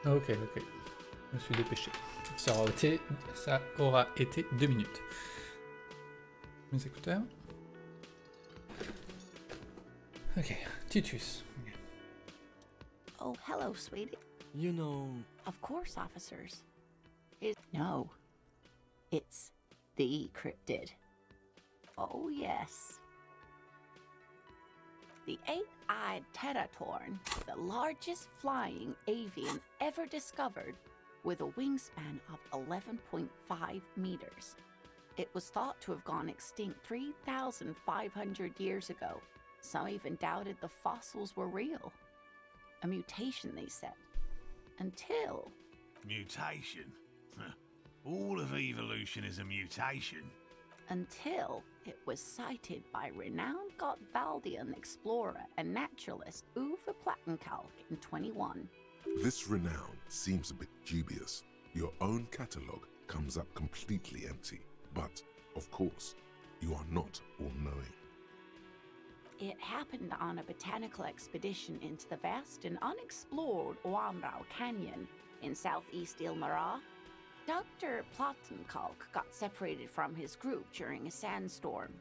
Ok, ok. Je me suis dépêché. Ça aura été 2 minutes. Mes écouteurs. Ok, Titus. Oh, hello, sweetie. You know, Of course, officers. No. It's the cryptid. Oh, yes. The eight-eyed teratorn, the largest flying avian ever discovered, with a wingspan of 11.5 meters. It was thought to have gone extinct 3,500 years ago. Some even doubted the fossils were real. A mutation, they said. Until... Mutation? All of evolution is a mutation. Until it was cited by renowned Gottwaldian explorer and naturalist Uwe Plattenkalk in 21. This renown seems a bit dubious. Your own catalogue comes up completely empty. But, of course, you are not all-knowing. It happened on a botanical expedition into the vast and unexplored Oamrau Canyon in southeast Ilmara. Dr. Plattenkalk got separated from his group during a sandstorm.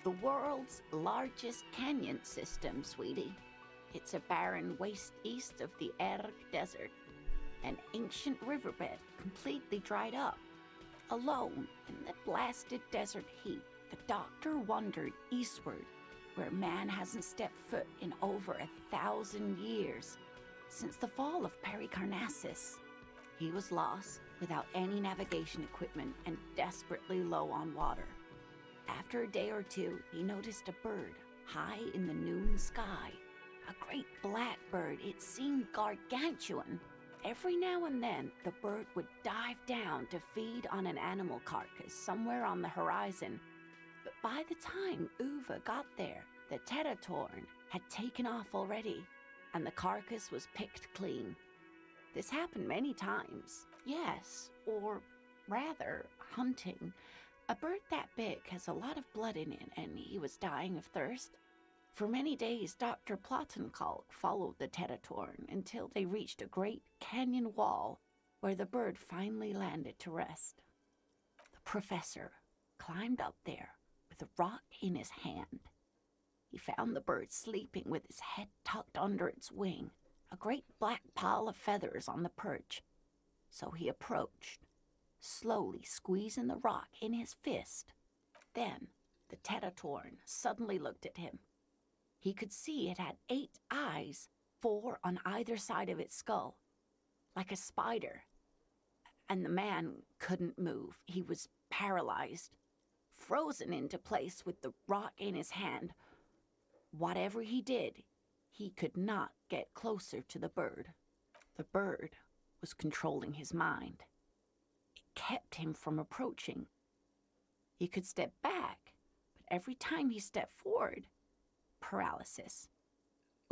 The world's largest canyon system, sweetie. It's a barren waste east of the Erg Desert, an ancient riverbed completely dried up. Alone in the blasted desert heat, the doctor wandered eastward, where man hasn't stepped foot in over 1,000 years, since the fall of Pericarnassus. He was lost, without any navigation equipment and desperately low on water. After a day or two, he noticed a bird high in the noon sky. A great black bird. It seemed gargantuan. Every now and then, the bird would dive down to feed on an animal carcass somewhere on the horizon. But by the time Uwe got there, the teratorn had taken off already, and the carcass was picked clean. This happened many times. Yes, or rather, hunting. A bird that big has a lot of blood in it, and he was dying of thirst. For many days, Dr. Plattenkalk followed the teratorn until they reached a great canyon wall where the bird finally landed to rest. The professor climbed up there with a rock in his hand. He found the bird sleeping with his head tucked under its wing, a great black pile of feathers on the perch. So he approached, slowly squeezing the rock in his fist. Then the teratorn suddenly looked at him. He could see it had 8 eyes, 4 on either side of its skull, like a spider. And the man couldn't move. He was paralyzed, frozen into place with the rock in his hand. Whatever he did, he could not get closer to the bird. The bird was controlling his mind. It kept him from approaching. He could step back, but every time he stepped forward, paralysis.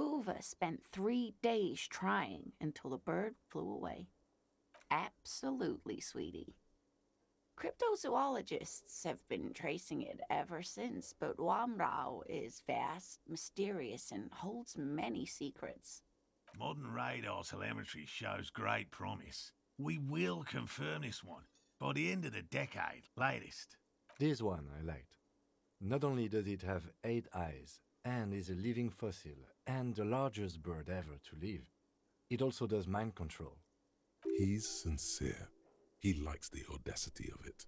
Uwe spent 3 days trying until the bird flew away. Absolutely, sweetie. Cryptozoologists have been tracing it ever since, but Oamrau is vast, mysterious, and holds many secrets. Modern radar telemetry shows great promise. We will confirm this one by the end of the decade, latest. this one I liked. Not only does it have 8 eyes, and is a living fossil, and the largest bird ever to live, it also does mind control. He's sincere. He likes the audacity of it.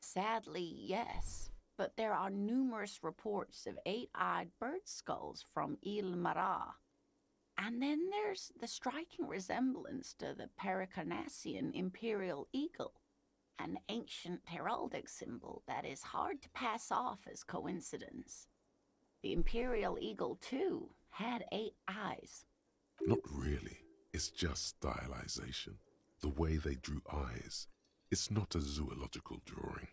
Sadly, yes, but there are numerous reports of 8-eyed bird skulls from Ilmara. And then there's the striking resemblance to the Pericarnassian imperial eagle, an ancient heraldic symbol that is hard to pass off as coincidence. The imperial eagle, too, had 8 eyes. Not really. It's just stylization. The way they drew eyes. It's not a zoological drawing.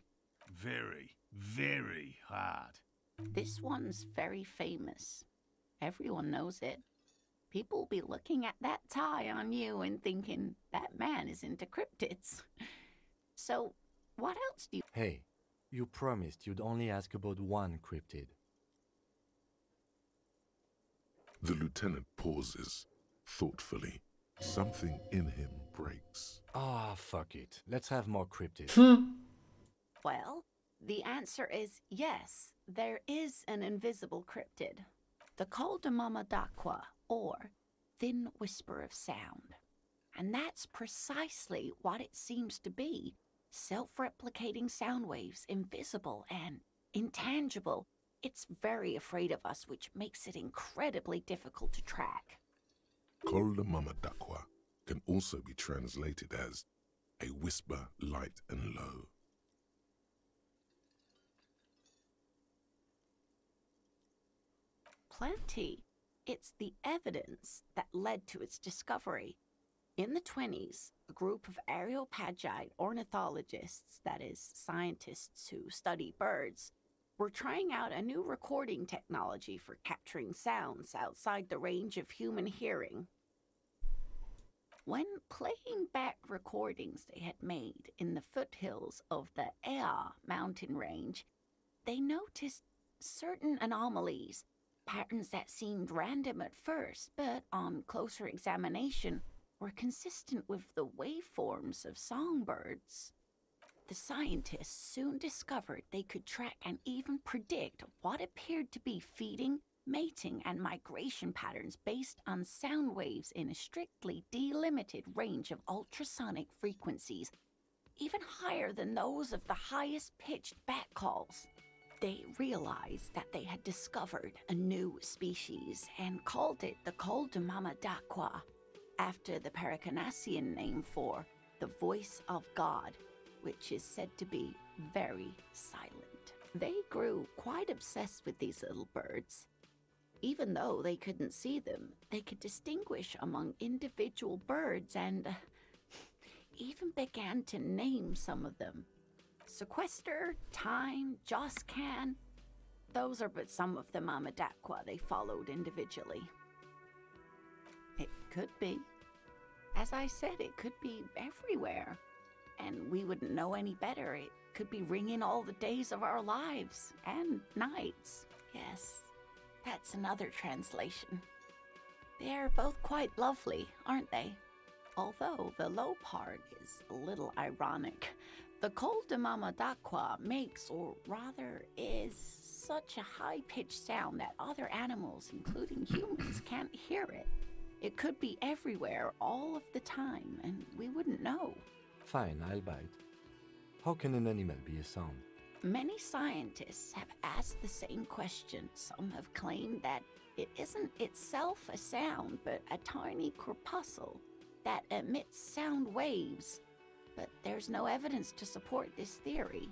Very, very hard. This one's very famous. Everyone knows it. People will be looking at that tie on you and thinking, that man is into cryptids. So, what else do you... Hey, you promised you'd only ask about one cryptid. The lieutenant pauses. thoughtfully. Something in him breaks. Ah, fuck it. Let's have more cryptid. Well, the answer is yes, there is an invisible cryptid. The Col de Mamadaqua, or Thin Whisper of Sound. And that's precisely what it seems to be. Self-replicating sound waves, invisible and intangible. It's very afraid of us, which makes it incredibly difficult to track. Col de Mamadaqua can also be translated as a whisper light and low. Plenty. It's the evidence that led to its discovery. In the 20s, a group of Areopagite ornithologists, that is, scientists who study birds, were trying out a new recording technology for capturing sounds outside the range of human hearing. When playing back recordings they had made in the foothills of the Ea mountain range, they noticed certain anomalies, patterns that seemed random at first, but on closer examination were consistent with the waveforms of songbirds. The scientists soon discovered they could track and even predict what appeared to be feeding, mating, and migration patterns based on sound waves in a strictly delimited range of ultrasonic frequencies, even higher than those of the highest-pitched bat calls. They realized that they had discovered a new species and called it the Col de Mamadaqua, after the Paracanassian name for the voice of God, which is said to be very silent. They grew quite obsessed with these little birds. Even though they couldn't see them, they could distinguish among individual birds and even began to name some of them. Sequester, Time, Joscan, those are but some of the Mamadaqua they followed individually. It could be. As I said, it could be everywhere. And we wouldn't know any better. It could be ringing all the days of our lives and nights. Yes, that's another translation. They're both quite lovely, aren't they? Although the low part is a little ironic. The Col de Mamadaqua makes, or rather is, such a high-pitched sound that other animals, including humans, can't hear it. It could be everywhere all of the time, and we wouldn't know. Fine, I'll bite. How can an animal be a sound? Many scientists have asked the same question. Some have claimed that it isn't itself a sound, but a tiny corpuscle that emits sound waves. But there's no evidence to support this theory.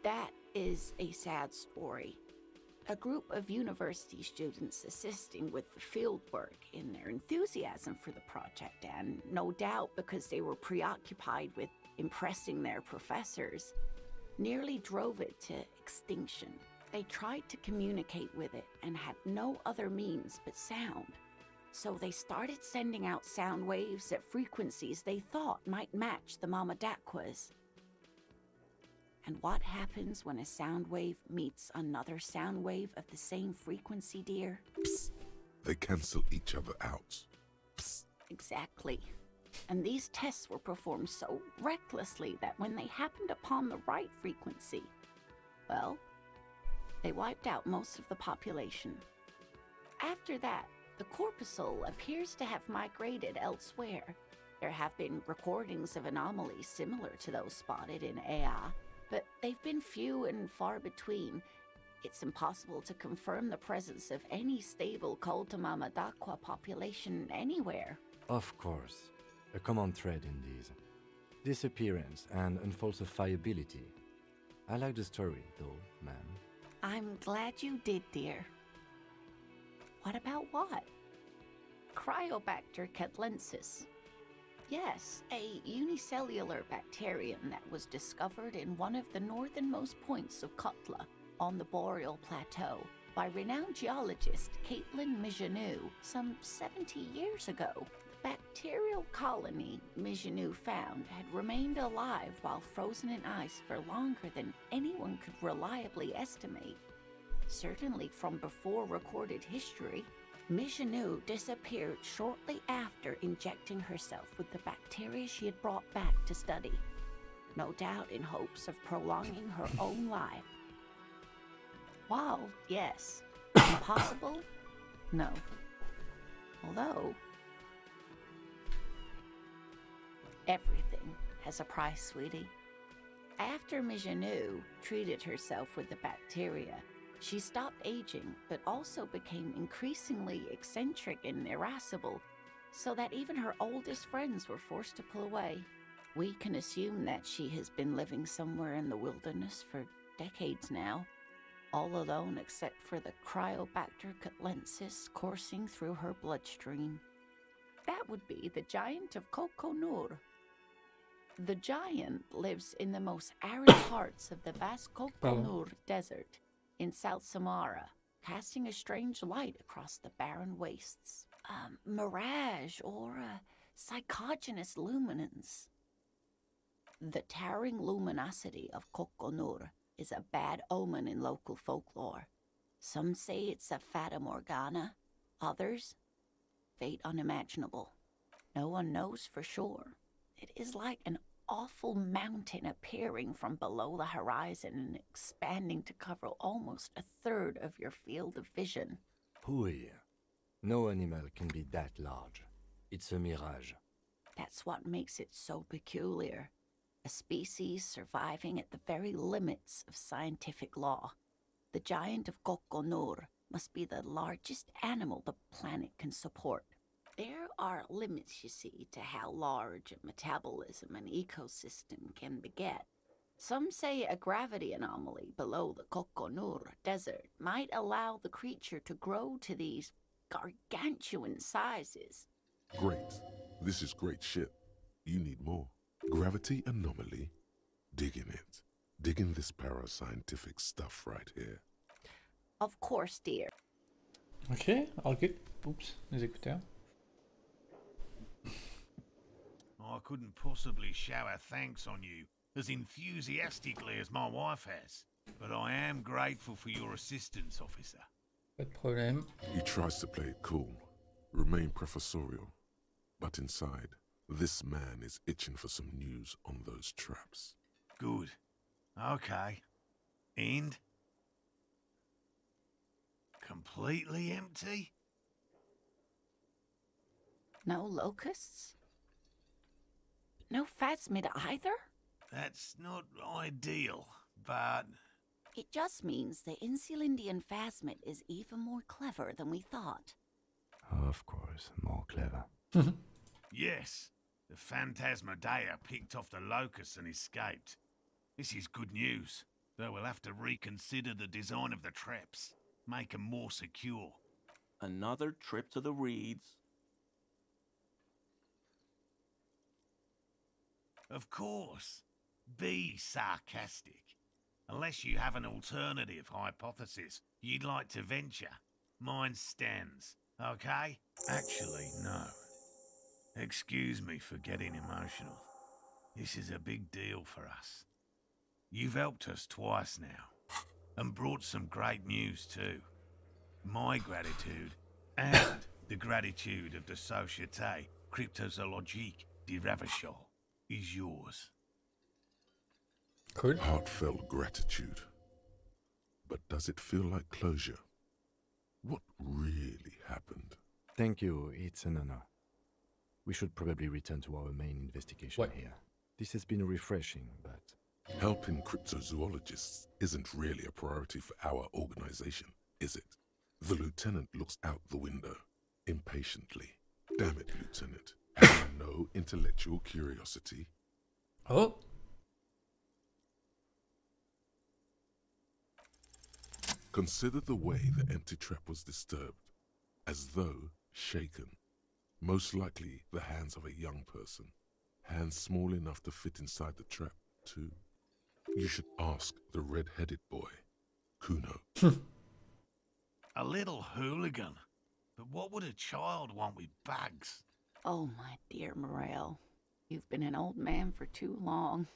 That is a sad story. A group of university students assisting with the fieldwork in their enthusiasm for the project, and no doubt because they were preoccupied with impressing their professors, nearly drove it to extinction. They tried to communicate with it and had no other means but sound. So they started sending out sound waves at frequencies they thought might match the Mamadaquas. And what happens when a sound wave meets another sound wave of the same frequency, dear? Psst. They cancel each other out. Psst. Exactly. And these tests were performed so recklessly that when they happened upon the right frequency, well, they wiped out most of the population. After that, the corpuscle appears to have migrated elsewhere. There have been recordings of anomalies similar to those spotted in Ea, but they've been few and far between. It's impossible to confirm the presence of any stable Col de Mamadaqua population anywhere. Of course. A common thread in these. Disappearance and unfalsifiability. I like the story, though, ma'am. I'm glad you did, dear. What about what? Cryobacter catlensis. Yes, a unicellular bacterium that was discovered in one of the northernmost points of Kutla on the Boreal Plateau by renowned geologist Caitlin Mijanou some 70 years ago. The bacterial colony Mijanou found had remained alive while frozen in ice for longer than anyone could reliably estimate. Certainly from before recorded history, Michinu disappeared shortly after injecting herself with the bacteria she had brought back to study, no doubt in hopes of prolonging her own life. While, yes, impossible, no. Although, everything has a price, sweetie. After Michinu treated herself with the bacteria, she stopped aging, but also became increasingly eccentric and irascible, so that even her oldest friends were forced to pull away. We can assume that she has been living somewhere in the wilderness for decades now, all alone except for the Cryobacter catlensis coursing through her bloodstream. That would be the giant of Kokonur. The giant lives in the most arid parts of the vast Kokonur Desert in South Samara, casting a strange light across the barren wastes. Mirage or psychogenous luminance. The towering luminosity of Kokonur is a bad omen in local folklore. Some say it's a fata morgana, others, fate unimaginable. No one knows for sure. It is like an awful mountain appearing from below the horizon and expanding to cover almost a third of your field of vision. Hui. No animal can be that large. It's a mirage. That's what makes it so peculiar. A species surviving at the very limits of scientific law. The giant of Kokonur must be the largest animal the planet can support. There are limits, you see, to how large a metabolism an ecosystem can beget. Some say a gravity anomaly below the Kokonur Desert might allow the creature to grow to these gargantuan sizes. Great. This is great shit. You need more. Gravity anomaly? Dig in it. Dig in this parascientific stuff right here. Of course, dear. Ok, all good. Oups, les écouteurs. I couldn't possibly shower thanks on you as enthusiastically as my wife has, but I am grateful for your assistance, officer. Pas de problème. He tries to play it cool, remain professorial, but inside, this man is itching for some news on those traps. Good. Okay. And? Completely empty? No locusts? No phasmid either? That's not ideal, but... It just means the Insulindian phasmid is even more clever than we thought. Of course, more clever. Yes, the Phantasmadeia picked off the locusts and escaped. This is good news, though we'll have to reconsider the design of the traps, make them more secure. Another trip to the reeds. Of course. Be sarcastic. Unless you have an alternative hypothesis you'd like to venture, mine stands, okay? Actually, no. Excuse me for getting emotional. This is a big deal for us. You've helped us twice now, and brought some great news too. My gratitude, and the gratitude of the Société Cryptozoologique de Ravachol, is yours. Cool. Heartfelt gratitude. But does it feel like closure? What really happened? Thank you, it's an honor. We should probably return to our main investigation here. This has been refreshing, but... Helping cryptozoologists isn't really a priority for our organization, is it? The lieutenant looks out the window, impatiently. Damn it, Lieutenant. Have you no intellectual curiosity? Oh! Consider the way the empty trap was disturbed, as though shaken. Most likely the hands of a young person. Hands small enough to fit inside the trap, too. You should ask the red-headed boy, Kuno. A little hooligan. But what would a child want with bags? Oh, my dear Morel. You've been an old man for too long.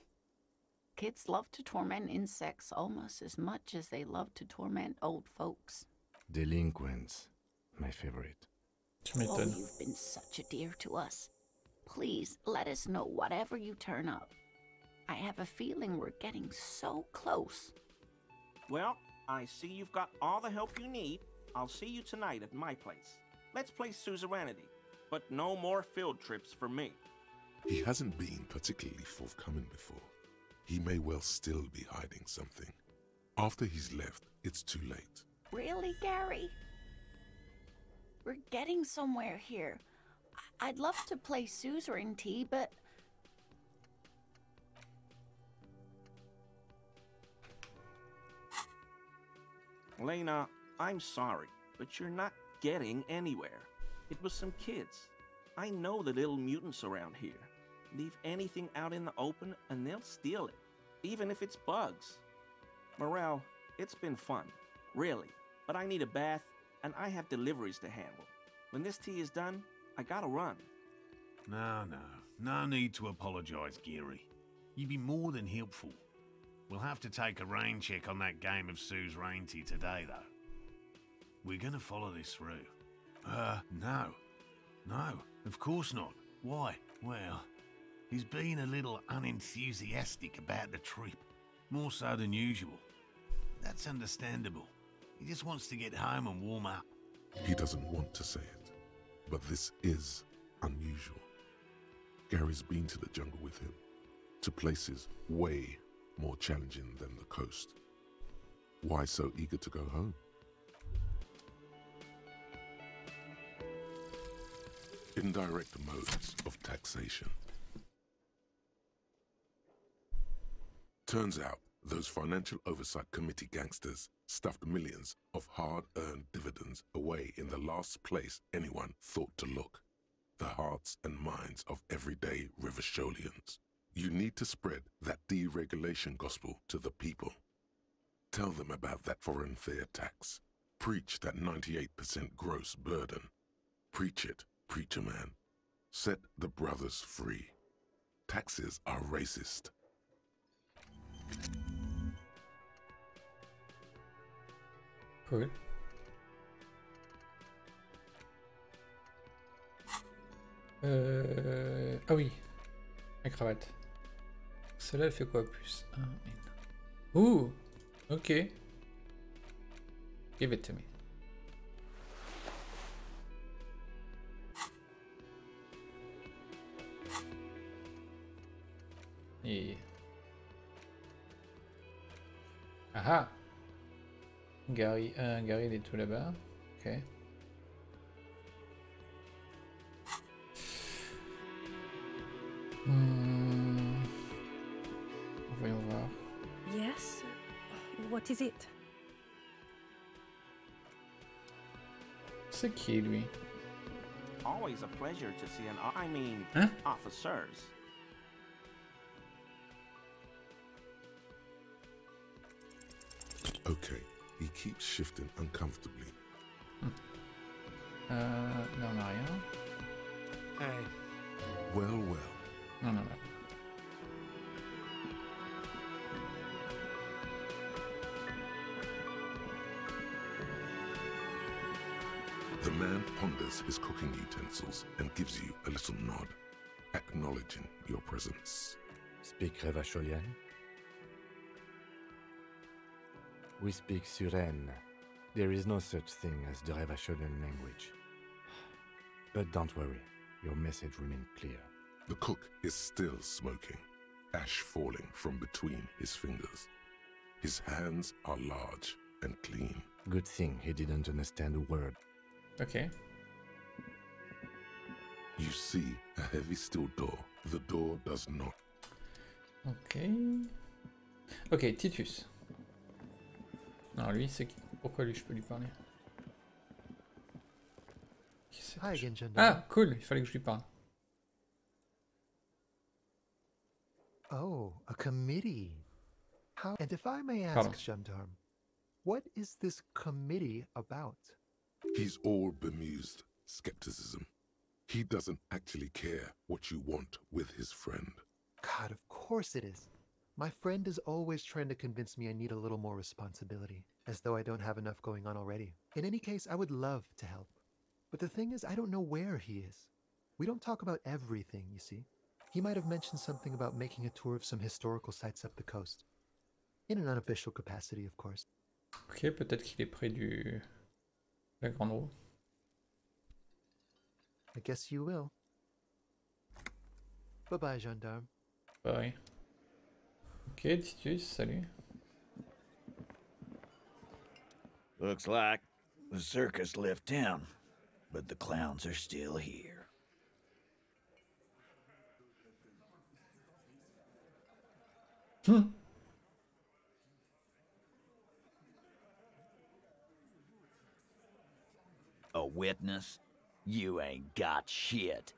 Kids love to torment insects almost as much as they love to torment old folks. Delinquents. my favorite. Tu Oh, m'étonnes. you've been such a dear to us. Please let us know whatever you turn up. I have a feeling we're getting so close. Well, I see you've got all the help you need. I'll see you tonight at my place. Let's play suzerainty, but no more field trips for me. He hasn't been particularly forthcoming before. He may well still be hiding something. After he's left, it's too late. Really, Gary? We're getting somewhere here. I'd love to play suzerainty, but... Lena, I'm sorry, but you're not getting anywhere. It was some kids. I know the little mutants around here. Leave anything out in the open and they'll steal it, even if it's bugs. Morel, it's been fun, really, but I need a bath and I have deliveries to handle. When this tea is done, I gotta run. No need to apologise, Geary. You'd be more than helpful. We'll have to take a rain check on that game of suzerainty today, though. We're gonna follow this through. No, of course not. Why? Well, he's been a little unenthusiastic about the trip, more so than usual. That's understandable. He just wants to get home and warm up. He doesn't want to say it, but this is unusual. Gary's been to the jungle with him, to places way more challenging than the coast. Why so eager to go home? Indirect modes of taxation. Turns out those financial oversight committee gangsters stuffed millions of hard-earned dividends away in the last place anyone thought to look, the hearts and minds of everyday Rivasholians. You need to spread that deregulation gospel to the people. Tell them about that foreign fair tax. Preach that 98% gross burden. Preach it, preacher man. Set the brothers free. Taxes are racist. Cool. Ah oui, la cravate. Celle-là, elle fait quoi plus? Ouh, ok. Give it to me. Et... Ah ah! Gary, Gary, il est tout là-bas. Ok. Voyons voir. Yes? What is it? C'est qui, lui? Always a pleasure to see Hein? officers. Okay, he keeps shifting uncomfortably. Là, on n'a rien. Hey. Well. Non. The man ponders his cooking utensils and gives you a little nod, acknowledging your presence. Speak Revacholian? We speak Suren. There is no such thing as the Revacholian language. But don't worry, your message remains clear. The cook is still smoking, ash falling from between his fingers. His hands are large and clean. Good thing he didn't understand a word. Ok. You see a heavy steel door. The door does not. Ok. Ok, Titus. Non, lui, c'est qui? Pourquoi lui, je peux lui parler? Qui c'est? Hi again, Gendarme. Ah, cool, il fallait que je lui parle. Oh, a committee. How? And if I may ask, Pardon. Gendarme, what is this committee about? He's all bemused skepticism. He doesn't actually care what you want with his friend. God, of course it is. My friend is always trying to convince me I need a little more responsibility, as though I don't have enough going on already. In any case, I would love to help. But the thing is, I don't know where he is. We don't talk about everything, you see. He might have mentioned something about making a tour of some historical sites up the coast. In an unofficial capacity, of course. Ok, peut-être qu'il est près du... la grande roue. I guess you will. Bye-bye, gendarme. Pareil. Ok, Titus, salut. Looks like the circus left town, but the clowns are still here. A witness? You ain't got shit.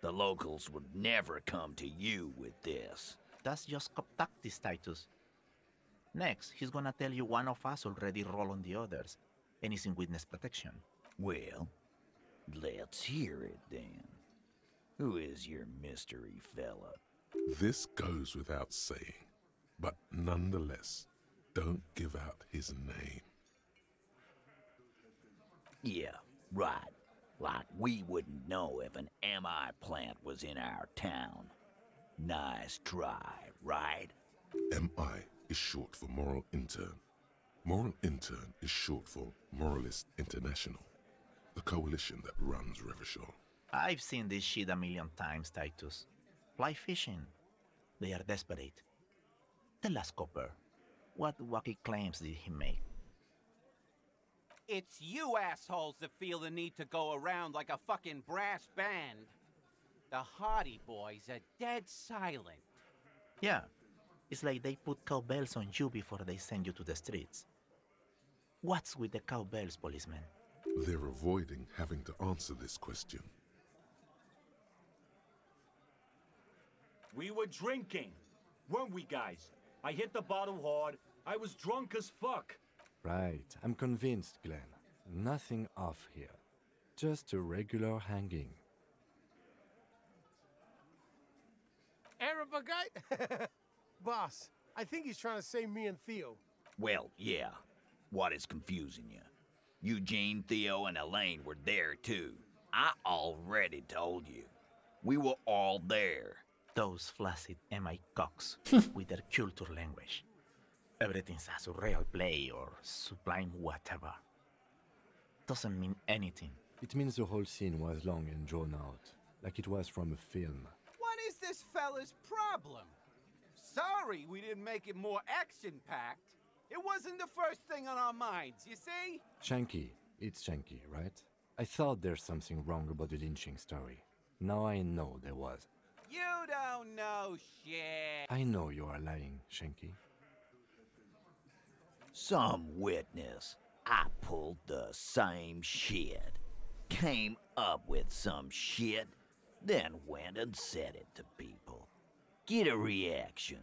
The locals would never come to you with this. That's just tactics, Titus. Next, he's gonna tell you one of us already rolled on the others, and is in witness protection. Well, let's hear it then. Who is your mystery fella? This goes without saying, but nonetheless, don't give out his name. Yeah, right. Like we wouldn't know if an MI plant was in our town. Nice try, right? MI is short for Moral Intern. Moral Intern is short for Moralist International, the coalition that runs Revachol. I've seen this shit a million times, Titus. Fly fishing. They are desperate. Tell us, Copper, what wacky claims did he make? It's you assholes that feel the need to go around like a fucking brass band. The Hardy Boys are dead silent. Yeah, it's like they put cowbells on you before they send you to the streets. What's with the cowbells, policeman? They're avoiding having to answer this question. We were drinking, weren't we, guys? I hit the bottle hard. I was drunk as fuck. Right, I'm convinced, Glenn. Nothing off here. Just a regular hanging. Arab guy? Boss, I think he's trying to say me and Theo. Well, yeah. What is confusing you? Eugene, Theo, and Elaine were there too. I already told you. We were all there. Those flaccid MI cocks with their culture language. Everything's a surreal play or sublime whatever. Doesn't mean anything. It means the whole scene was long and drawn out, like it was from a film. What is this fella's problem? Sorry we didn't make it more action-packed. It wasn't the first thing on our minds, you see? Shanky. It's Shanky, right? I thought there's something wrong about the lynching story. Now I know there was. You don't know shit. I know you are lying, Shanky. Some witness. I pulled the same shit. Came up with some shit, then went and said it to people. Get a reaction.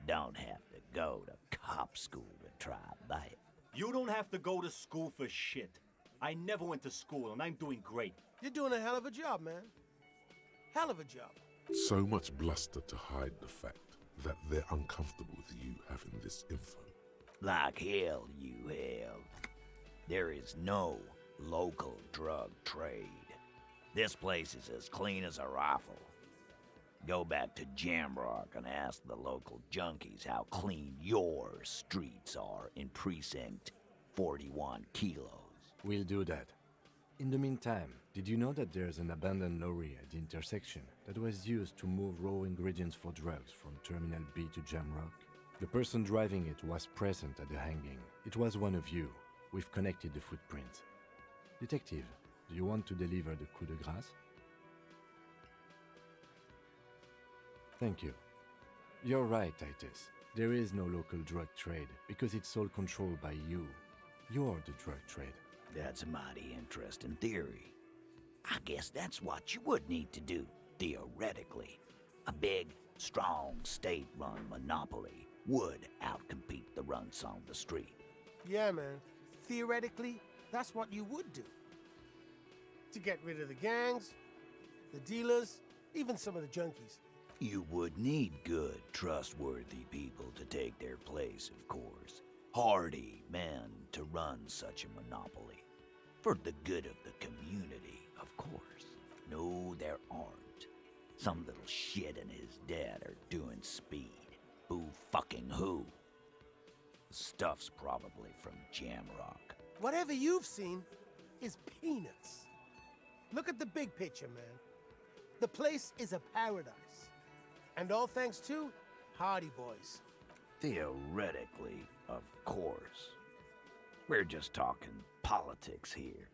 Don't have to go to cop school to try that. You don't have to go to school for shit. I never went to school, and I'm doing great. You're doing a hell of a job, man. Hell of a job. So much bluster to hide the fact that they're uncomfortable with you having this info. Like hell you have. There is no local drug trade. This place is as clean as a rifle. Go back to Jamrock and ask the local junkies how clean your streets are in Precinct 41 Kilos. We'll do that. In the meantime, did you know that there's an abandoned lorry at the intersection that was used to move raw ingredients for drugs from Terminal B to Jamrock? The person driving it was present at the hanging. It was one of you. We've connected the footprints. Detective, do you want to deliver the coup de grâce? Thank you. You're right, Titus. There is no local drug trade because it's all controlled by you. You're the drug trade. That's a mighty interesting theory. I guess that's what you would need to do, theoretically. A big, strong, state-run monopoly would outcompete the runts on the street. Yeah, man. Theoretically, that's what you would do. To get rid of the gangs, the dealers, even some of the junkies. You would need good, trustworthy people to take their place, of course. Hardy men to run such a monopoly. For the good of the community. No, there aren't. Some little shit and his dad are doing speed. Who fucking who? The stuff's probably from Jamrock. Whatever you've seen is peanuts. Look at the big picture, man. The place is a paradise. And all thanks to Hardy Boys. Theoretically, of course. We're just talking politics here.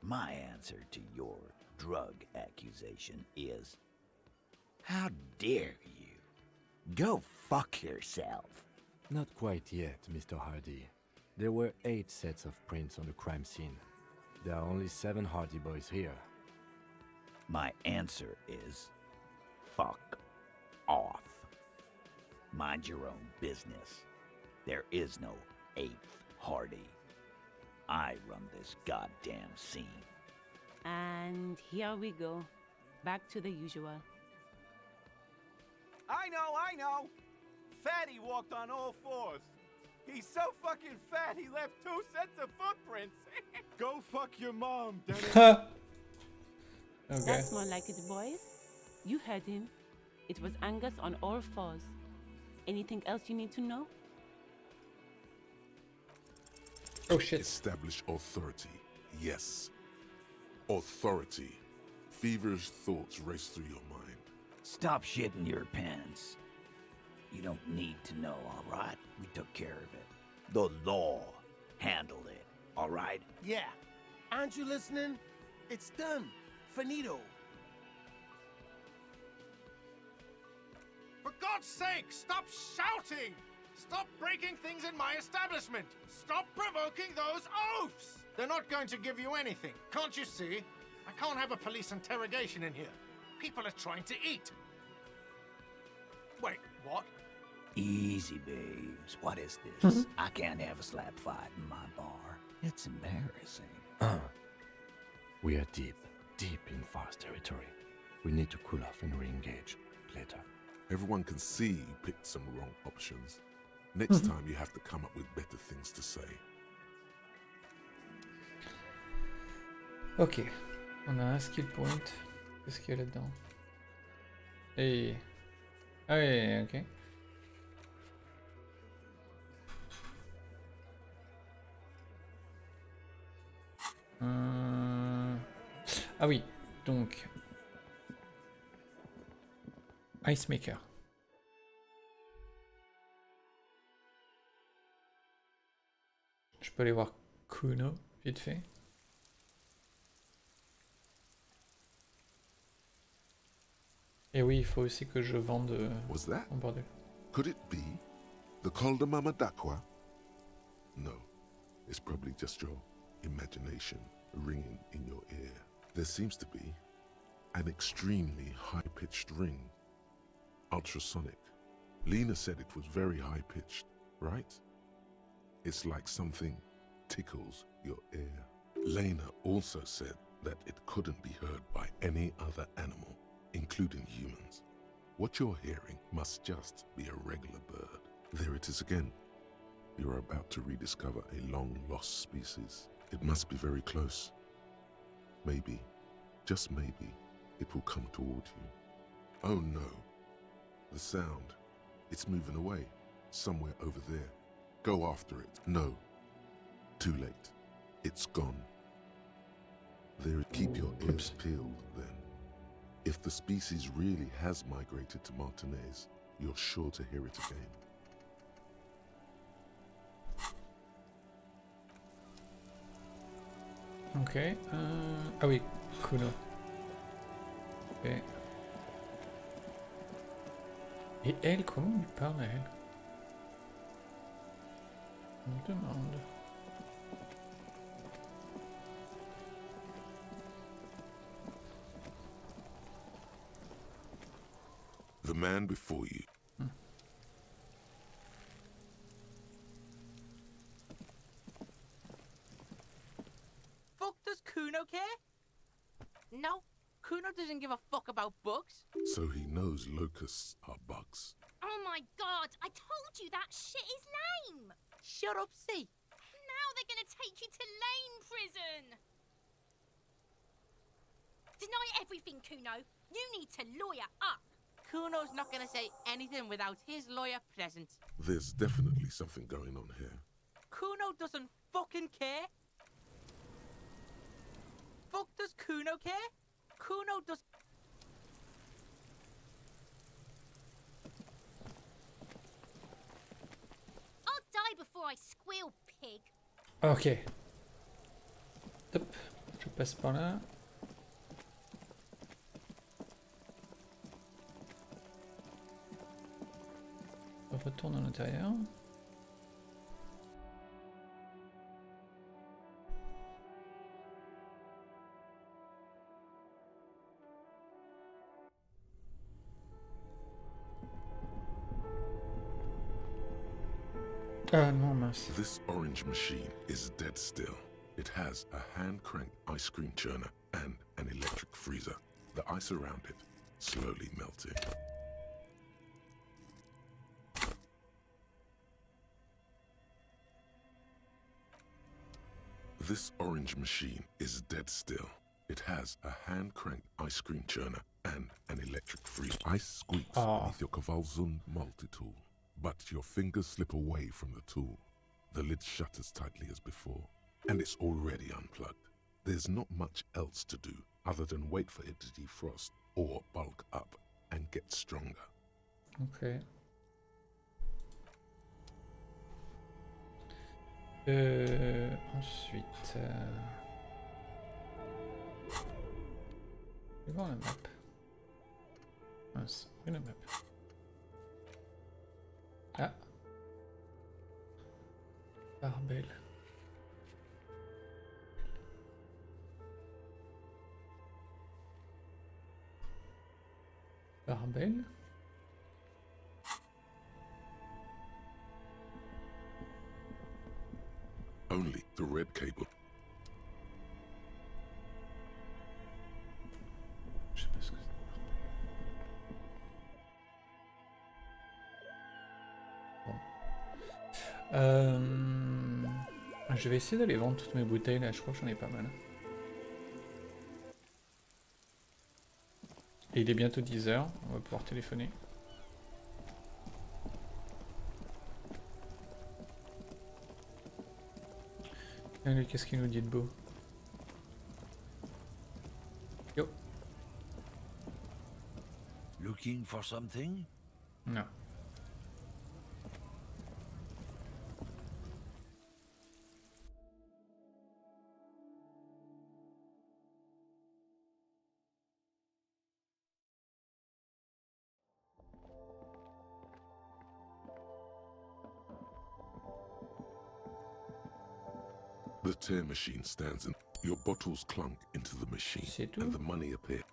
My answer to your drug accusation is, how dare you? Go fuck yourself. Not quite yet, Mr. Hardy. There were 8 sets of prints on the crime scene. There are only 7 Hardy Boys here. My answer is, fuck off. Mind your own business. There is no 8th Hardy. I run this goddamn scene. And here we go. Back to the usual. I know! Fatty walked on all 4s. He's so fucking fat he left 2 sets of footprints. Go fuck your mom, Dennis. Okay. That's more like it, boys. You heard him. It was Angus on all 4s. Anything else you need to know? Oh shit. Establish authority. Yes. Authority. Feverish thoughts race through your mind. Stop shitting your pants. You don't need to know, all right? We took care of it. The law handled it, all right? Yeah. Aren't you listening? It's done. Finito. For God's sake, stop shouting! Stop breaking things in my establishment! Stop provoking those oafs! They're not going to give you anything, can't you see? I can't have a police interrogation in here. People are trying to eat. Wait, what? Easy, babes. What is this? I can't have a slap fight in my bar. It's embarrassing. We are deep in Far's territory. We need to cool off and re-engage later. Everyone can see you picked some wrong options. Next time you have to come up with better things to say. Ok. On a un skill point. Qu'est-ce qu'il y a là-dedans? Et... Ah ouais, ok. Ah oui, donc... Ice Maker. Je peux aller voir Kuno, vite fait. Et oui, il faut aussi que je vende mon bordel. Could it be the Coldamama Dakwa? No, it's probably just your imagination ringing in your ear. There seems to be an extremely high-pitched ring. Ultrasonic. Lena said it was very high-pitched, right? It's like something tickles your ear. Lena also said that it couldn't be heard by any other animal, including humans. What you're hearing must just be a regular bird. There it is again. You're about to rediscover a long-lost species. It must be very close. Maybe, just maybe, it will come toward you. Oh no. The sound. It's moving away. Somewhere over there. Go after it. No. Too late. It's gone. There, keep your ears peeled then. If the species really has migrated to Martinez, you're sure to hear it again. Ok. Ah oui, Kuno. Ok. Et elle, comment on lui parle à elle? On me demande. The man before you. Fuck, does Kuno care? No, Kuno doesn't give a fuck about bugs. So he knows locusts are bugs. Oh my god, I told you that shit is lame! Shut up, see. Now they're gonna take you to lane prison! Deny everything, Kuno. You need to lawyer up. Kuno's not gonna say anything without his lawyer present. There's definitely something going on here. Kuno doesn't fucking care. Fuck does Kuno care? Kuno does... I'll die before I squeal, pig. Ok. Hop, je passe par là. On retourne à l'intérieur. Ah non, mince. This orange machine is dead still. It has a hand-cranked ice cream churner and an electric freezer. The ice around it slowly melting. This orange machine is dead still. It has a hand-cranked ice cream churner and an electric freezer. Ice squeaks beneath your Kavalzun multi-tool, but your fingers slip away from the tool. The lid shutters tightly as before, and it's already unplugged. There's not much else to do other than wait for it to defrost or bulk up and get stronger. Ok. Ensuite... Je vais voir la map. Mince, où est la map? Ah. Barbel. Barbel. Only the red cable. Je sais pas ce que c'est. Bon. Je vais essayer d'aller vendre toutes mes bouteilles là, je crois que j'en ai pas mal. Et il est bientôt 10 h, on va pouvoir téléphoner. Allez, qu'est-ce qu'il nous dit de beau? Yo. Looking for something? Non. The tear machine stands and your bottles clunk into the machine and the money appears.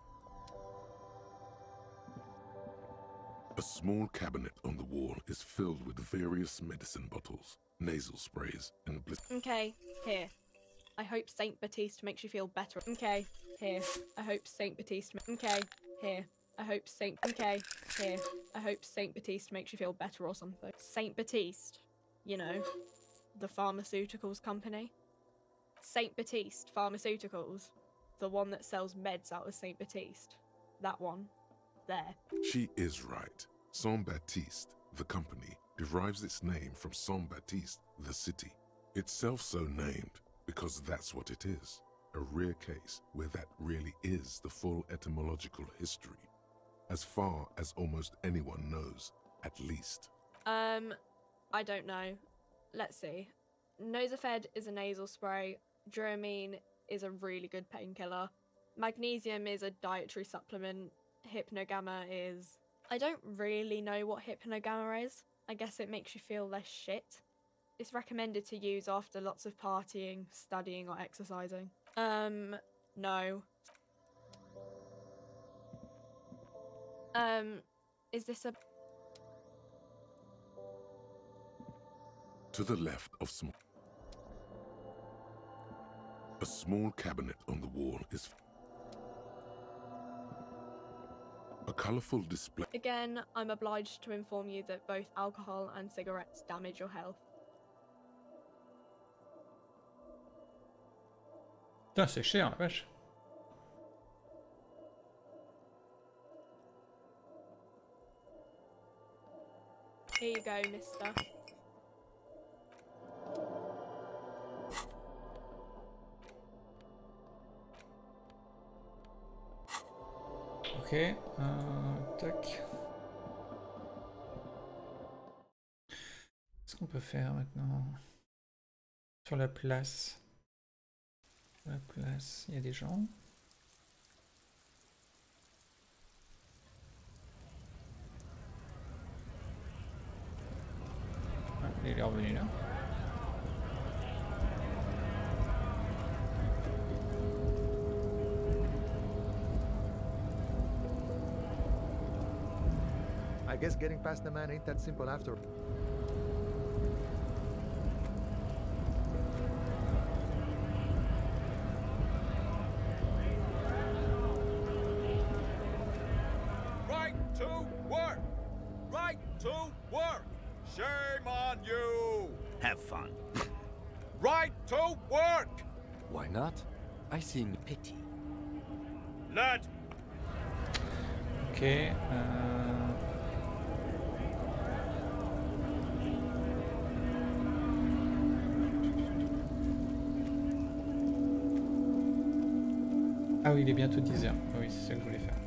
A small cabinet on the wall is filled with various medicine bottles, nasal sprays, and Okay, here. I hope Saint Baptiste makes you feel better. Okay, here. I hope Saint Baptiste. Okay, here. I hope Saint. Okay, here. I hope Saint Baptiste makes you feel better or something. Saint Baptiste, you know, the pharmaceuticals company. Saint Baptiste Pharmaceuticals, the one that sells meds out of Saint Baptiste. That one. There. She is right. Saint Baptiste, the company, derives its name from Saint Baptiste, the city. Itself so named because that's what it is. A rare case where that really is the full etymological history. As far as almost anyone knows, at least. I don't know. Let's see. Nosafed is a nasal spray. Dramamine is a really good painkiller. Magnesium is a dietary supplement. Hypnogamma is... I don't really know what hypnogamma is. I guess it makes you feel less shit. It's recommended to use after lots of partying, studying or exercising. No. Is this a... To the left of a small cabinet on the wall is a colourful display. Again, I'm obliged to inform you that both alcohol and cigarettes damage your health. Putain, c'est cher, la vache. go, mister. Ok, tac. Qu'est-ce qu'on peut faire maintenant? Sur la place. Sur la place, il y a des gens. Ah, il est revenu là. I guess getting past the man ain't that simple after. Right to work! Right to work! Shame on you! Have fun. Right to work! Why not? I seem pity. Lad! Ok, Ah oui, il est bientôt 10h. Ah oui, c'est ça que je voulais faire.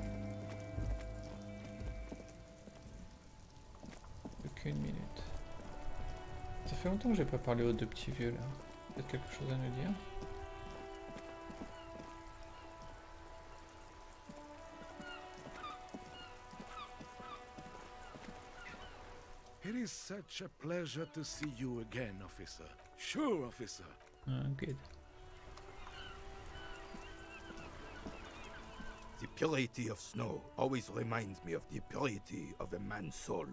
Plus qu'une minute. Ça fait longtemps que j'ai pas parlé aux deux petits vieux là. Peut-être quelque chose à nous dire. It is such a pleasure to see you again, officer. Sure, officer. Good. The purity of snow always reminds me of the purity of a man's soul,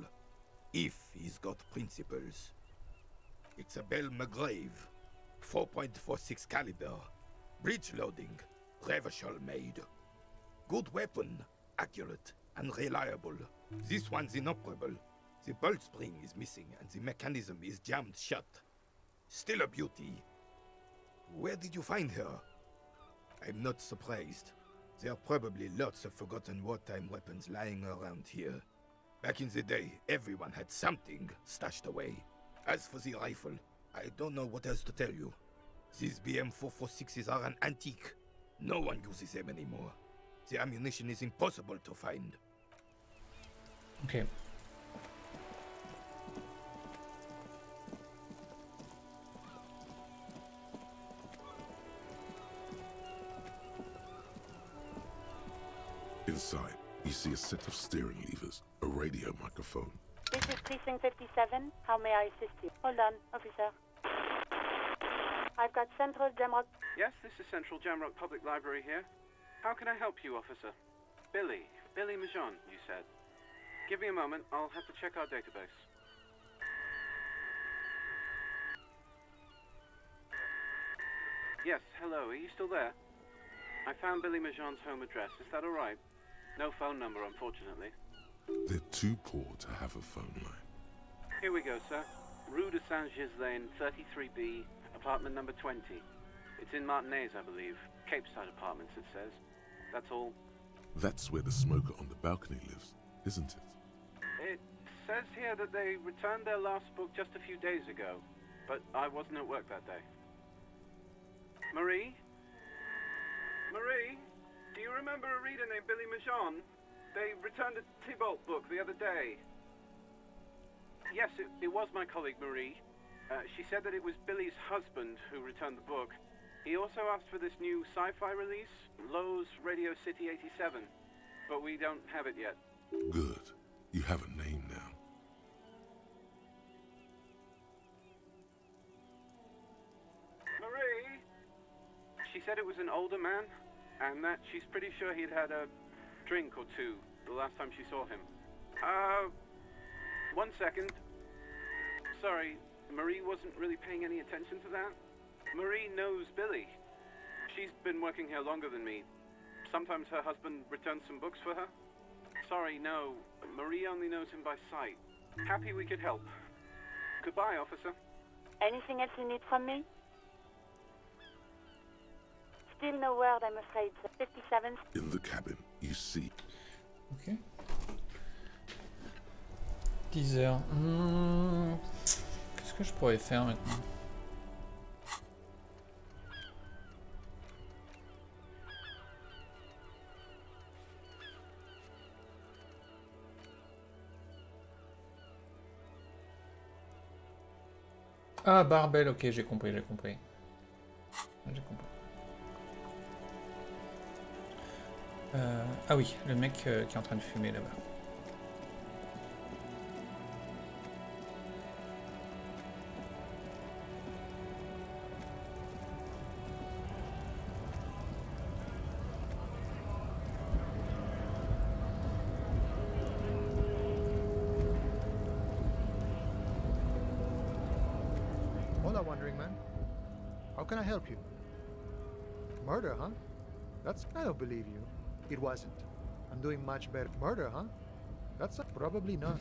if he's got principles. It's a Bell McGrave, 4.46 caliber, breech loading, Revachol made. Good weapon, accurate and reliable. This one's inoperable. The bolt spring is missing and the mechanism is jammed shut. Still a beauty. Where did you find her? I'm not surprised. There are probably lots of forgotten wartime weapons lying around here. Back in the day, everyone had something stashed away. As for the rifle, I don't know what else to tell you. These BM-446s are an antique. No one uses them anymore. The ammunition is impossible to find. Ok. Inside, you see a set of steering levers, a radio microphone. This is Precinct 57. How may I assist you? Hold on, officer. I've got Central Jamrock. Yes, this is Central Jamrock Public Library here. How can I help you, officer? Billy Majon, you said. Give me a moment, I'll have to check our database. Yes, hello, are you still there? I found Billy Majon's home address, is that alright? No phone number, unfortunately. They're too poor to have a phone line. Here we go, sir. Rue de Saint-Ghislain, 33B, apartment number 20. It's in Martinez, I believe. Cape Side Apartments, it says. That's all. That's where the smoker on the balcony lives, isn't it? It says here that they returned their last book just a few days ago, but I wasn't at work that day. Marie? Marie? Do you remember a reader named Billy Majon? They returned a Tybalt book the other day. Yes, it was my colleague Marie. She said that it was Billy's husband who returned the book. He also asked for this new sci-fi release, Lowe's Radio City 87, but we don't have it yet. Good. You have a name now. Marie! She said it was an older man, and that she's pretty sure he'd had a drink or two the last time she saw him. 1 second. Sorry, Marie wasn't really paying any attention to that. Marie knows Billy. She's been working here longer than me. Sometimes her husband returns some books for her. Sorry, no. Marie only knows him by sight. Happy we could help. Goodbye, officer. Anything else you need from me? Still no word, I'm afraid. 57. In the cabin, you see. Ok. 10 heures. Qu'est-ce que je pourrais faire maintenant? Ah, barbel, ok, j'ai compris, j'ai compris. J'ai compris. Ah oui, le mec qui est en train de fumer là-bas. Hola, wandering man. How can I help you? Murder, huh? I don't believe you. It wasn't. I'm doing much better. Murder, huh? Probably not.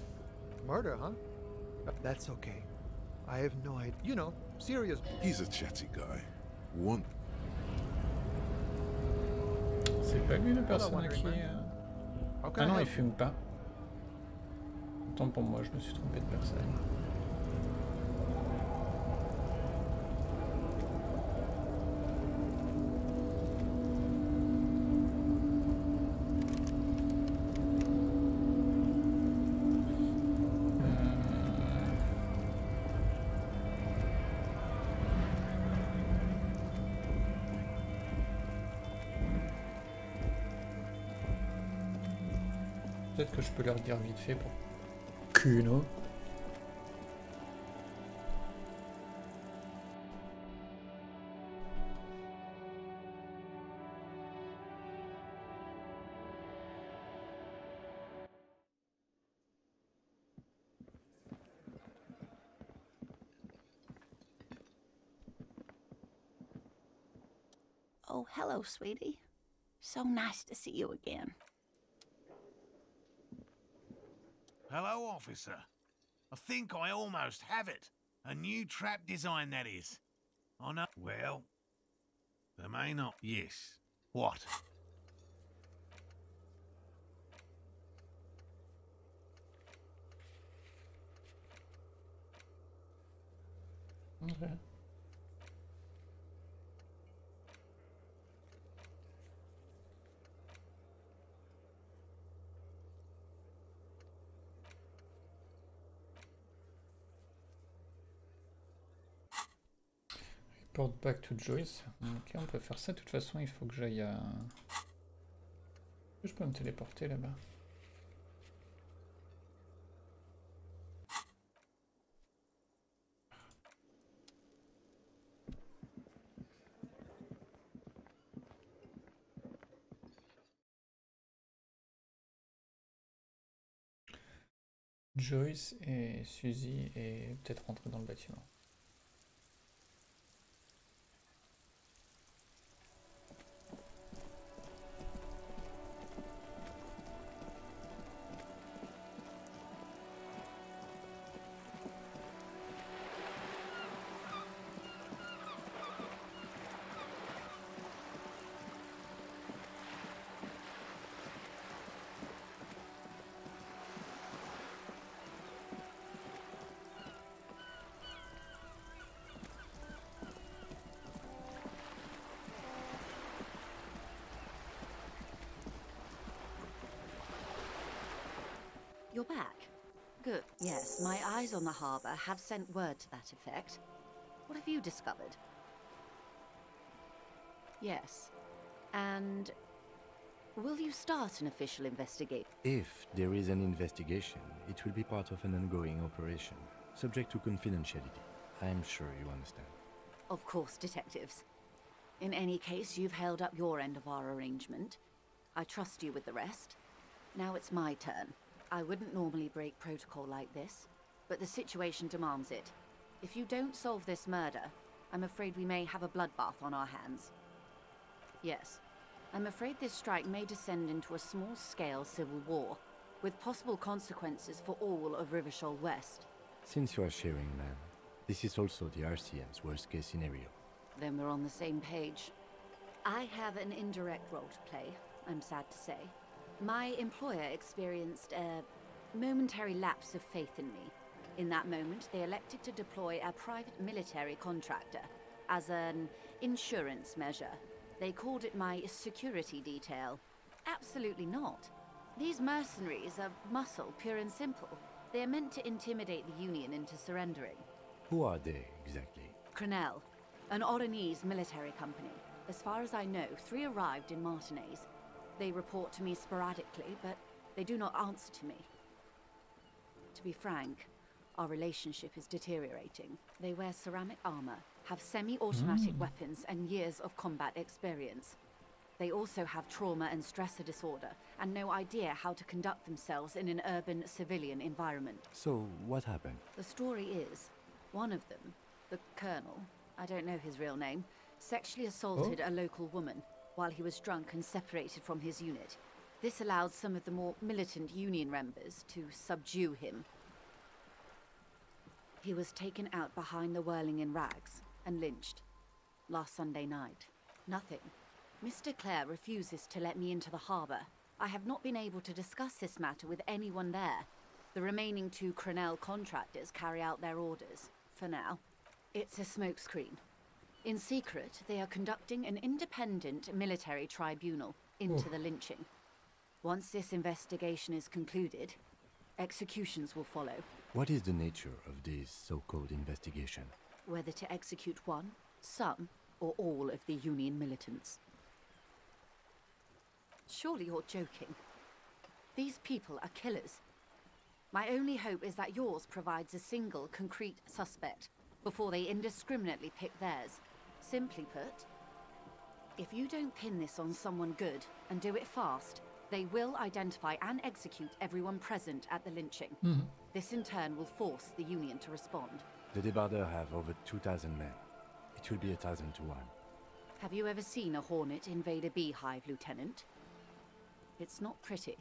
Murder, huh? That's okay. I have no idea. You know, serious. He's a chatty guy. C'est pas lui la personne à qui... Ah non, il fume pas. Autant pour moi, je me suis trompé de personne. Peut-être que je peux leur dire vite fait pour Kuno. Oh, hello, sweetie. So nice to see you again. Hello, officer. I think I almost have it. A new trap design, that is. I know. Well, there may not. Yes. What? Okay. Report back to Joyce. Ok, on peut faire ça. De toute façon, il faut que j'aille à... Je peux me téléporter là-bas. Joyce et Suzy et peut-être rentrer dans le bâtiment. You're back. Good. Yes, my eyes on the harbour have sent word to that effect. What have you discovered? Yes. And will you start an official investigation? If there is an investigation, it will be part of an ongoing operation, subject to confidentiality. I'm sure you understand. Of course, detectives. In any case, you've held up your end of our arrangement. I trust you with the rest. Now it's my turn. I wouldn't normally break protocol like this, but the situation demands it. If you don't solve this murder, I'm afraid we may have a bloodbath on our hands. Yes, I'm afraid this strike may descend into a small-scale civil war, with possible consequences for all of Rivershoal West. Since you are sharing, ma'am, this is also the RCM's worst-case scenario. Then we're on the same page. I have an indirect role to play, I'm sad to say. My employer experienced a momentary lapse of faith in me. In that moment, they elected to deploy a private military contractor as an insurance measure. They called it my security detail. Absolutely not. These mercenaries are muscle, pure and simple. They are meant to intimidate the Union into surrendering. Who are they, exactly? Crenel, an Oranese military company. As far as I know, 3 arrived in Martinez. They report to me sporadically, but they do not answer to me. To be frank, our relationship is deteriorating. They wear ceramic armor, have semi-automatic weapons, and years of combat experience. They also have trauma and stressor disorder, and no idea how to conduct themselves in an urban civilian environment. So, what happened? The story is, one of them, the Colonel, I don't know his real name, sexually assaulted a local woman while he was drunk and separated from his unit. This allowed some of the more militant Union members to subdue him. He was taken out behind the whirling in rags and lynched last Sunday night. Nothing. Mr. Clare refuses to let me into the harbour. I have not been able to discuss this matter with anyone there. The remaining 2 Crenel contractors carry out their orders, for now. It's a smokescreen. In secret, they are conducting an independent military tribunal into the lynching. Once this investigation is concluded, executions will follow. What is the nature of this so-called investigation? Whether to execute one, some, or all of the Union militants. Surely you're joking. These people are killers. My only hope is that yours provides a single, concrete suspect before they indiscriminately pick theirs. Simply put, if you don't pin this on someone good and do it fast, they will identify and execute everyone present at the lynching. This in turn will force the Union to respond. The Débardeurs have over 2,000 men. It will be 1,000 to 1. Have you ever seen a hornet invade a beehive, Lieutenant? It's not pretty.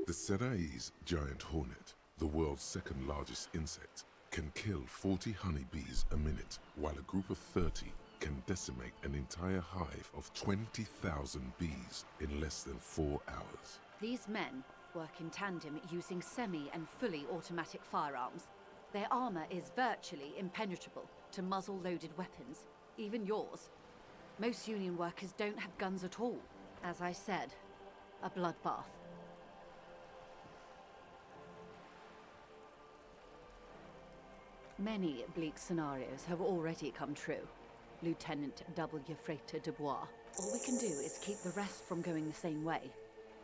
The Seraï's giant hornet, the world's 2nd largest insect, can kill 40 honeybees a minute, while a group of 30 can decimate an entire hive of 20,000 bees in less than 4 hours. These men work in tandem using semi and fully automatic firearms. Their armor is virtually impenetrable to muzzle-loaded weapons, even yours. Most Union workers don't have guns at all. As I said, a bloodbath. Many bleak scenarios have already come true, Lieutenant W. Freighter Dubois. All we can do is keep the rest from going the same way.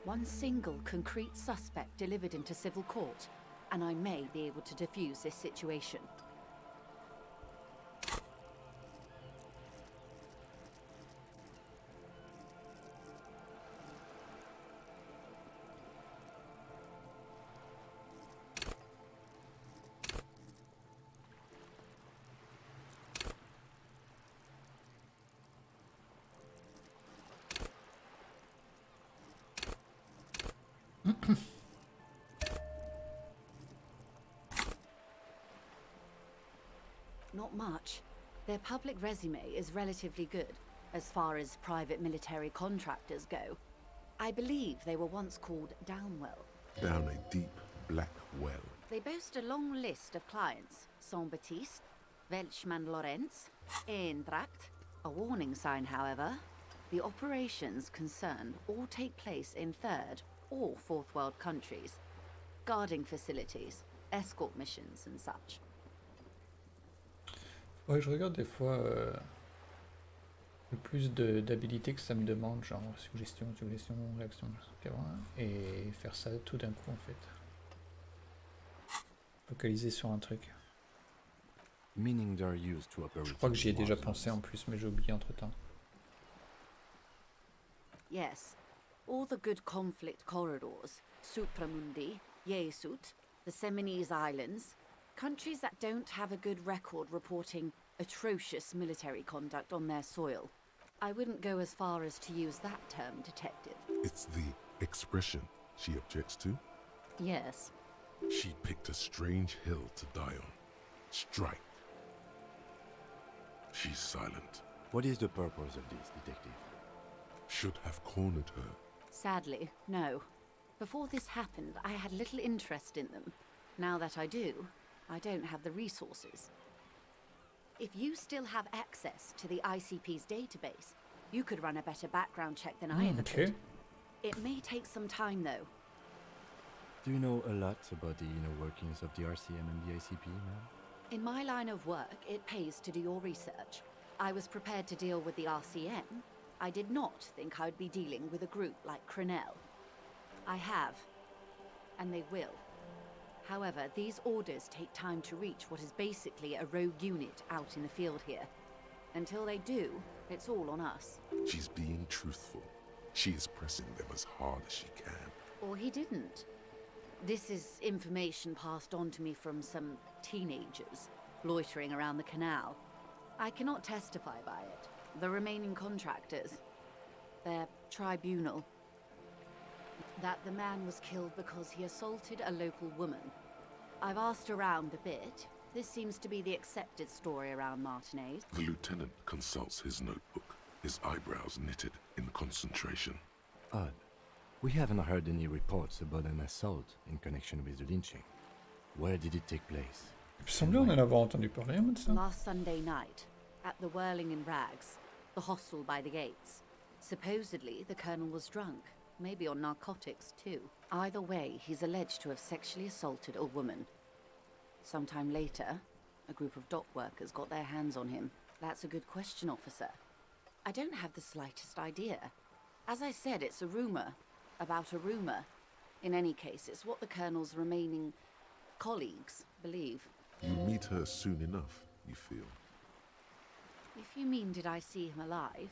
One single concrete suspect delivered into civil court, and I may be able to defuse this situation. Not much. Their public resume is relatively good, as far as private military contractors go. I believe they were once called Downwell. Down a deep, black well. They boast a long list of clients. Saint-Baptiste, Welchman-Lorenz, Eintracht. A warning sign, however. The operations concerned all take place in 3rd or 4th world countries. Guarding facilities, escort missions and such. Ouais, je regarde des fois le plus d'habilités que ça me demande, genre suggestion, réaction, etc. Et faire ça tout d'un coup en fait. Focaliser sur un truc. Je crois que j'y ai déjà pensé en plus, mais j'ai oublié entre temps. Yes, all the good conflict corridors, Supramundi, Yesut, the Seminese Islands, countries that don't have a good record reporting atrocious military conduct on their soil. I wouldn't go as far as to use that term, Detective. It's the expression she objects to? Yes. She picked a strange hill to die on. Strike. She's silent. What is the purpose of this, Detective? Should have cornered her. Sadly, no. Before this happened, I had little interest in them. Now that I do, I don't have the resources. If you still have access to the ICP's database, you could run a better background check than I ever could. It may take some time, though. Do you know a lot about the inner workings of the RCM and the ICP, ma'am? In my line of work, it pays to do your research. I was prepared to deal with the RCM. I did not think I'd be dealing with a group like Crenell. I have, and they will. However, these orders take time to reach what is basically a rogue unit out in the field here. Until they do, it's all on us. She's being truthful. She is pressing them as hard as she can. Or he didn't. This is information passed on to me from some teenagers loitering around the canal. I cannot testify by it. The remaining contractors, their tribunal, that the man was killed because he assaulted a local woman. I've asked around a bit. This seems to be the accepted story around Martinez. The lieutenant consults his notebook, his eyebrows knitted in concentration. Odd. We haven't heard any reports about an assault in connection with the lynching. Where did it take place? Il me semblait on en avoir entendu parler de ça. Last Sunday night, at the Whirling in Rags, the hostel by the gates. Supposedly, the colonel was drunk, maybe on narcotics too. Either way, he's alleged to have sexually assaulted a woman. Sometime later, a group of dock workers got their hands on him. That's a good question, officer. I don't have the slightest idea. As I said, it's a rumor about a rumor. In any case, it's what the colonel's remaining colleagues believe. You'll meet her soon enough, you feel? If you mean did I see him alive,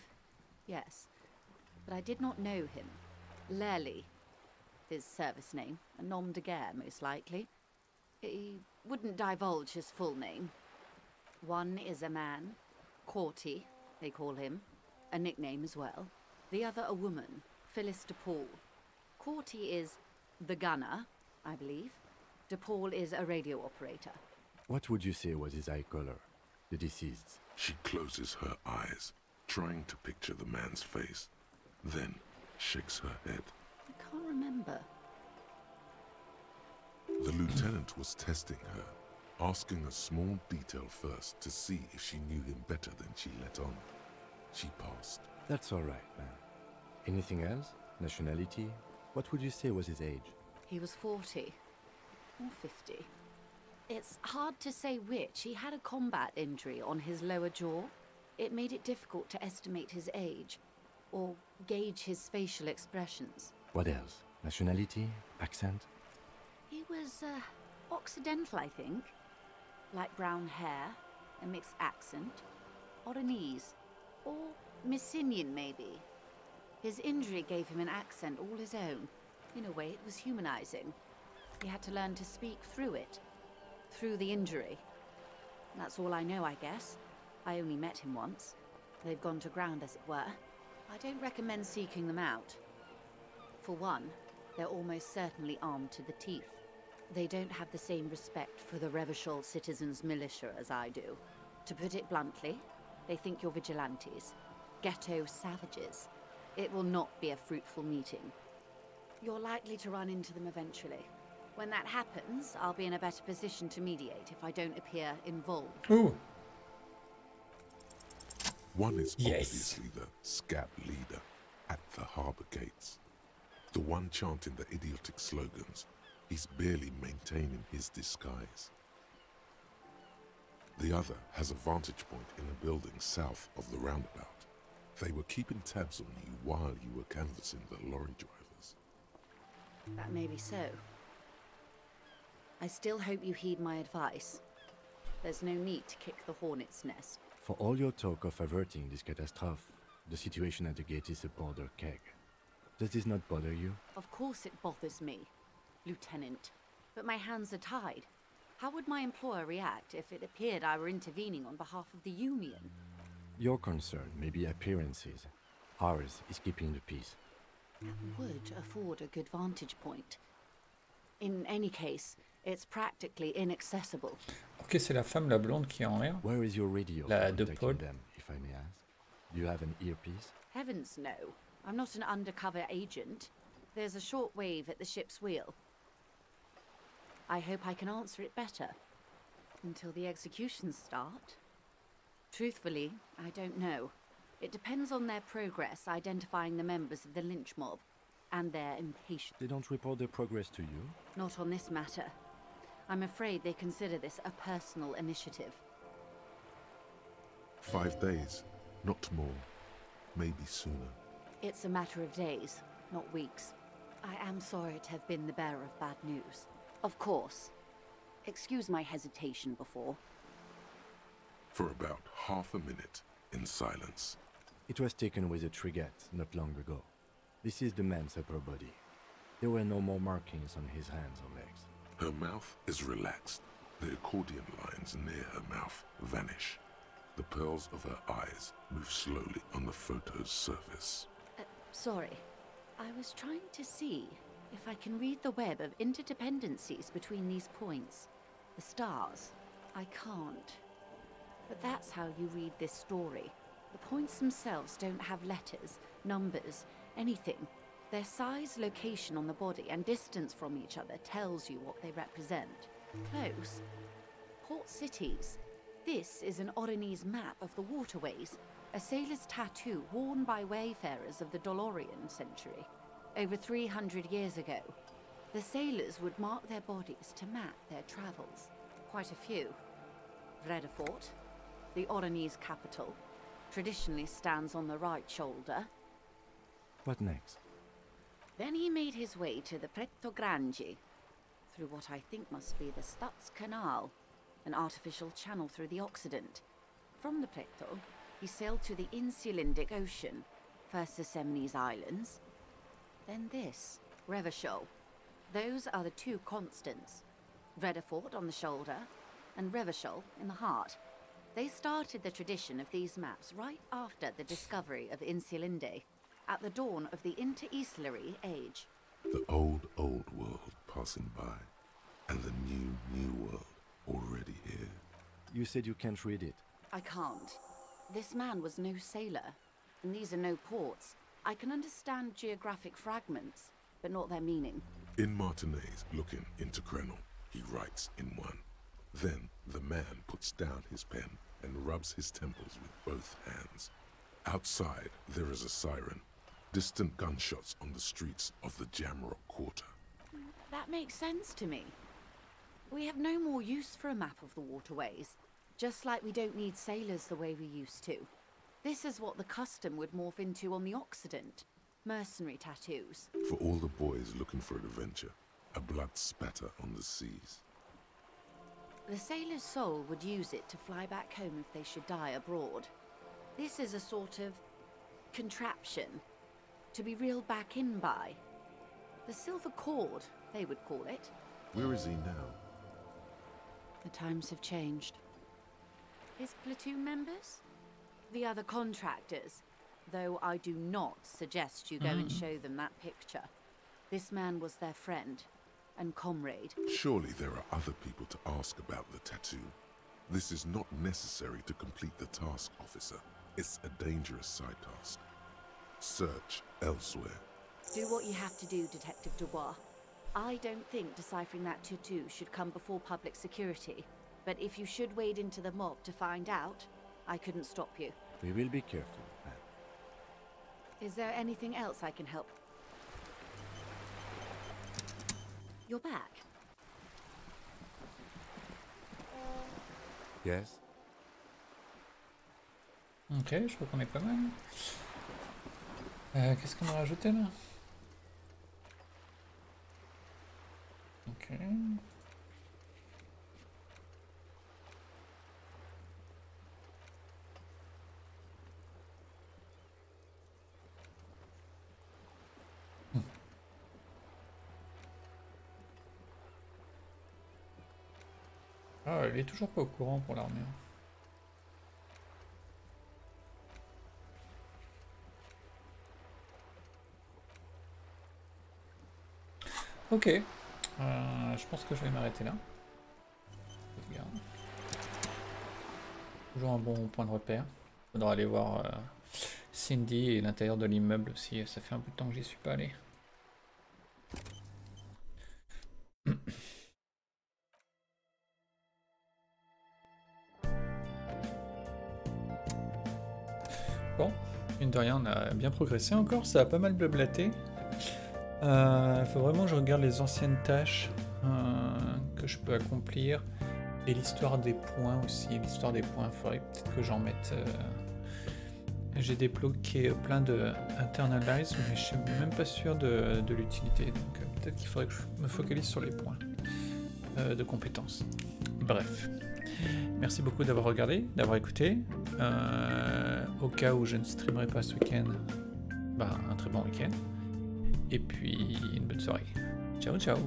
yes. But I did not know him. Lely, his service name, a nom de guerre, most likely. He wouldn't divulge his full name. One is a man, Corty, they call him, a nickname as well. The other a woman, Phyllis DePaul. Corty is the gunner, I believe. DePaul is a radio operator. What would you say was his eye color, the deceased's? She closes her eyes, trying to picture the man's face, then shakes her head. I can't remember. The lieutenant was testing her, asking a small detail first to see if she knew him better than she let on. She passed. That's all right, ma'am. Anything else? Nationality? What would you say was his age? He was 40 or 50. It's hard to say which. He had a combat injury on his lower jaw. It made it difficult to estimate his age or gauge his facial expressions. What else? Nationality? Accent? He was Occidental, I think. Light brown hair, a mixed accent, Oranese, or Messinian maybe. His injury gave him an accent all his own. In a way, it was humanizing. He had to learn to speak through it, through the injury. That's all I know, I guess. I only met him once. They've gone to ground, as it were. I don't recommend seeking them out. For one, they're almost certainly armed to the teeth. They don't have the same respect for the Revachol citizens' militia as I do. To put it bluntly, they think you're vigilantes, ghetto savages. It will not be a fruitful meeting. You're likely to run into them eventually. When that happens, I'll be in a better position to mediate if I don't appear involved. Ooh. One is obviously the scab leader at the harbour gates. The one chanting the idiotic slogans. He's barely maintaining his disguise. The other has a vantage point in a building south of the roundabout. They were keeping tabs on you while you were canvassing the lorry drivers. That may be so. I still hope you heed my advice. There's no need to kick the hornet's nest. For all your talk of averting this catastrophe, the situation at the gate is a border keg. Does this not bother you? Of course it bothers me, Lieutenant. But my hands are tied. How would my employer react if it appeared I were intervening on behalf of the Union? Your concern may be appearances. Ours is keeping the peace. That would afford a good vantage point. In any case, it's practically inaccessible. Ok, c'est la femme, la blonde qui est en l'air. Where is your radio La for de contacting Paul. them, if I may ask? Do you have an earpiece? Heavens no. I'm not an undercover agent. There's a short wave at the ship's wheel. I hope I can answer it better. Until the executions start. Truthfully, I don't know. It depends on their progress identifying the members of the lynch mob, and their impatience. They don't report their progress to you? Not on this matter. I'm afraid they consider this a personal initiative. 5 days, not more. Maybe sooner. It's a matter of days, not weeks. I am sorry to have been the bearer of bad news. Of course. Excuse my hesitation before. For about half a minute, in silence. It was taken with a trigette not long ago. This is the man's upper body. There were no more markings on his hands or legs. Her mouth is relaxed. The accordion lines near her mouth vanish. The pearls of her eyes move slowly on the photo's surface. Sorry. I was trying to see if I can read the web of interdependencies between these points. The stars. I can't. But that's how you read this story. The points themselves don't have letters, numbers, anything. Their size, location on the body, and distance from each other tells you what they represent. Close. Port cities. This is an Oronese map of the waterways, a sailor's tattoo worn by wayfarers of the Dolorian century. Over 300 years ago, the sailors would mark their bodies to map their travels. Quite a few. Vredefort, the Oronese capital, traditionally stands on the right shoulder. What next? Then he made his way to the Pretto Grande, through what I think must be the Stutz Canal, an artificial channel through the Occident. From the Pretto, he sailed to the Insulindic Ocean, first the Semnes Islands, then this, Revachol. Those are the two constants, Vredefort on the shoulder, and Revachol in the heart. They started the tradition of these maps right after the discovery of Insulinde, at the dawn of the Interinsulary Age. The old world passing by, and the new world already here. You said you can't read it. I can't. This man was no sailor, and these are no ports. I can understand geographic fragments, but not their meaning. In Martinez, looking into Krenel, he writes in one. Then the man puts down his pen and rubs his temples with both hands. Outside, there is a siren. Distant gunshots on the streets of the Jamrock Quarter. That makes sense to me. We have no more use for a map of the waterways, just like we don't need sailors the way we used to. This is what the custom would morph into on the Occident. Mercenary tattoos. For all the boys looking for adventure, a blood spatter on the seas. The sailor's soul would use it to fly back home if they should die abroad. This is a sort of contraption to be reeled back in by. The silver cord, they would call it. Where is he now? The times have changed. His platoon members? The other contractors. Though I do not suggest you go and show them that picture. This man was their friend and comrade. Surely there are other people to ask about the tattoo. This is not necessary to complete the task, officer. It's a dangerous side task. Search elsewhere. Do what you have to do, Detective Dubois. I don't think deciphering that tattoo should come before public security. But if you should wade into the mob to find out, I couldn't stop you. We will be careful, ma'am. Is there anything else I can help? You're back. Yes? Ok, je crois qu'on est pas mal. Qu'est-ce qu'on a rajouté là? Ok. Ah, il est toujours pas au courant pour l'armure. Ok, je pense que je vais m'arrêter là. Toujours un bon point de repère. Faudra aller voir Cindy et l'intérieur de l'immeuble aussi, ça fait un bout de temps que j'y suis pas allé. Bon, mine de rien, on a bien progressé encore, ça a pas mal blablaté. Il faut vraiment que je regarde les anciennes tâches que je peux accomplir. Et l'histoire des points aussi. L'histoire des points, il faudrait peut-être que j'en mette... J'ai débloqué plein de internalize, mais je suis même pas sûr de l'utilité. Donc peut-être qu'il faudrait que je me focalise sur les points de compétences. Bref. Merci beaucoup d'avoir regardé, d'avoir écouté. Au cas où je ne streamerai pas ce week-end, bah, un très bon week-end. Et puis une bonne soirée. Ciao, ciao.